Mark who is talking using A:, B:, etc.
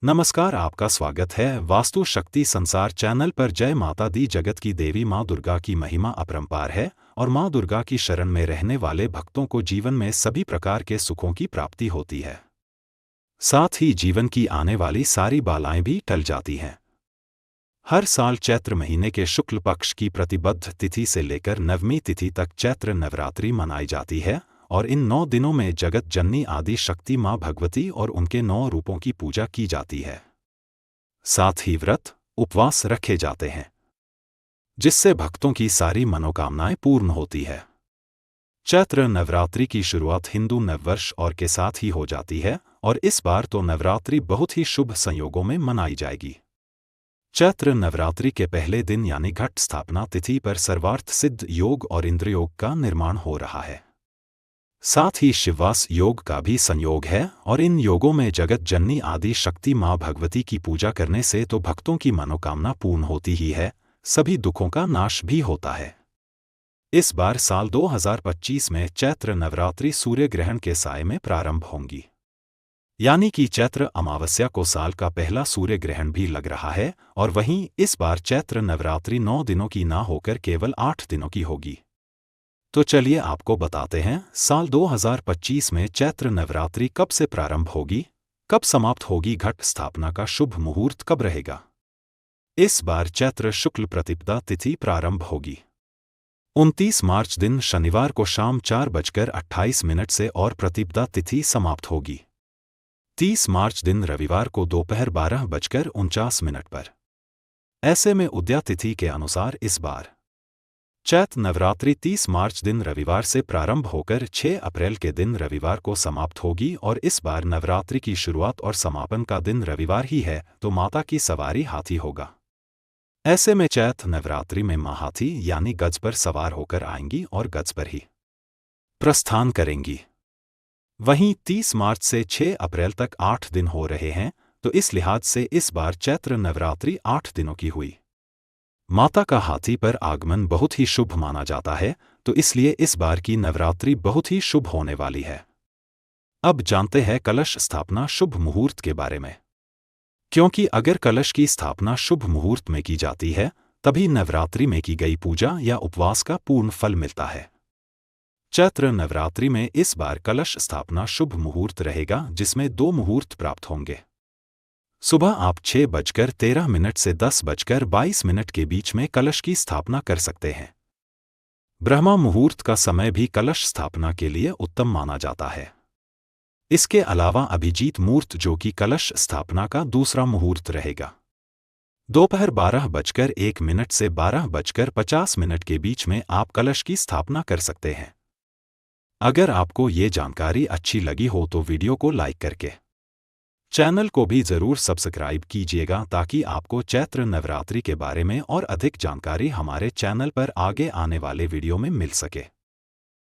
A: नमस्कार, आपका स्वागत है वास्तु शक्ति संसार चैनल पर। जय माता दी। जगत की देवी माँ दुर्गा की महिमा अपरंपार है और माँ दुर्गा की शरण में रहने वाले भक्तों को जीवन में सभी प्रकार के सुखों की प्राप्ति होती है। साथ ही जीवन की आने वाली सारी बालाएं भी टल जाती हैं। हर साल चैत्र महीने के शुक्ल पक्ष की प्रतिबद्ध तिथि से लेकर नवमी तिथि तक चैत्र नवरात्रि मनाई जाती है और इन 9 दिनों में जगत जननी आदि शक्ति माँ भगवती और उनके 9 रूपों की पूजा की जाती है। साथ ही व्रत उपवास रखे जाते हैं, जिससे भक्तों की सारी मनोकामनाएं पूर्ण होती है। चैत्र नवरात्रि की शुरुआत हिंदू नववर्ष और के साथ ही हो जाती है और इस बार तो नवरात्रि बहुत ही शुभ संयोगों में मनाई जाएगी। चैत्र नवरात्रि के पहले दिन यानी घट स्थापना तिथि पर सर्वार्थ सिद्ध योग और इंद्रयोग का निर्माण हो रहा है। साथ ही शिववास योग का भी संयोग है और इन योगों में जगत जननी आदि शक्ति माँ भगवती की पूजा करने से तो भक्तों की मनोकामना पूर्ण होती ही है, सभी दुखों का नाश भी होता है। इस बार साल 2025 में चैत्र नवरात्रि सूर्य ग्रहण के साए में प्रारंभ होंगी, यानी कि चैत्र अमावस्या को साल का पहला सूर्य ग्रहण भी लग रहा है। और वहीं इस बार चैत्र नवरात्रि 9 दिनों की ना होकर केवल 8 दिनों की होगी। तो चलिए आपको बताते हैं साल 2025 में चैत्र नवरात्रि कब से प्रारंभ होगी, कब समाप्त होगी, घट स्थापना का शुभ मुहूर्त कब रहेगा। इस बार चैत्र शुक्ल प्रतिपदा तिथि प्रारंभ होगी 29 मार्च दिन शनिवार को शाम 4:28 से और प्रतिपदा तिथि समाप्त होगी 30 मार्च दिन रविवार को दोपहर 12:49 पर। ऐसे में उदया तिथि के अनुसार इस बार चैत्र नवरात्रि 30 मार्च दिन रविवार से प्रारंभ होकर 6 अप्रैल के दिन रविवार को समाप्त होगी और इस बार नवरात्रि की शुरुआत और समापन का दिन रविवार ही है, तो माता की सवारी हाथी होगा। ऐसे में चैत्र नवरात्रि में माँ हाथी यानी गज पर सवार होकर आएंगी और गज पर ही प्रस्थान करेंगी। वहीं 30 मार्च से 6 अप्रैल तक 8 दिन हो रहे हैं, तो इस लिहाज से इस बार चैत्र नवरात्रि 8 दिनों की हुई। माता का हाथी पर आगमन बहुत ही शुभ माना जाता है, तो इसलिए इस बार की नवरात्रि बहुत ही शुभ होने वाली है। अब जानते हैं कलश स्थापना शुभ मुहूर्त के बारे में, क्योंकि अगर कलश की स्थापना शुभ मुहूर्त में की जाती है तभी नवरात्रि में की गई पूजा या उपवास का पूर्ण फल मिलता है। चैत्र नवरात्रि में इस बार कलश स्थापना शुभ मुहूर्त रहेगा, जिसमें 2 मुहूर्त प्राप्त होंगे। सुबह आप 6:13 से 10:22 के बीच में कलश की स्थापना कर सकते हैं। ब्रह्मा मुहूर्त का समय भी कलश स्थापना के लिए उत्तम माना जाता है। इसके अलावा अभिजीत मुहूर्त, जो कि कलश स्थापना का दूसरा मुहूर्त रहेगा, दोपहर 12:01 से 12:50 के बीच में आप कलश की स्थापना कर सकते हैं। अगर आपको ये जानकारी अच्छी लगी हो तो वीडियो को लाइक करके चैनल को भी ज़रूर सब्सक्राइब कीजिएगा, ताकि आपको चैत्र नवरात्रि के बारे में और अधिक जानकारी हमारे चैनल पर आगे आने वाले वीडियो में मिल सके।